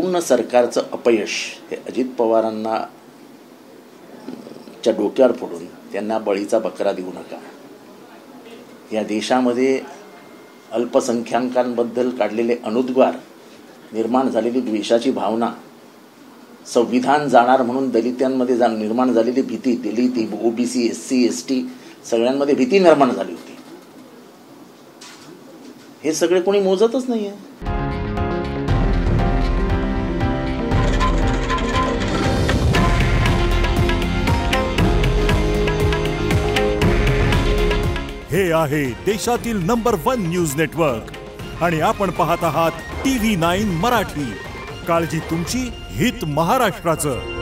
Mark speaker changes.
Speaker 1: संपूर्ण सरकारचं अपयश हे अजित पवारांना च्या डोक्यावर फोडून त्यांना बळीचा बकरा देऊ नका. या देशामध्ये अल्पसंख्याकांबद्दल काढलेले अनुद्गार, निर्माण झालेली द्वेषाची भावना, संविधान जाणार म्हणून दलितांमध्ये निर्माण झालेली भीती, दलित, ओबीसी, SC ST सगळ्यांमध्ये भीती निर्माण झाली होती. हे सगळे कोणी मोजतच नाहीये.
Speaker 2: हे आहे देशातील नंबर 1 न्यूज नेटवर्क आणि आपण पाहत आहात TV9 मराठी. काळजी तुमची, हित महाराष्ट्राचं.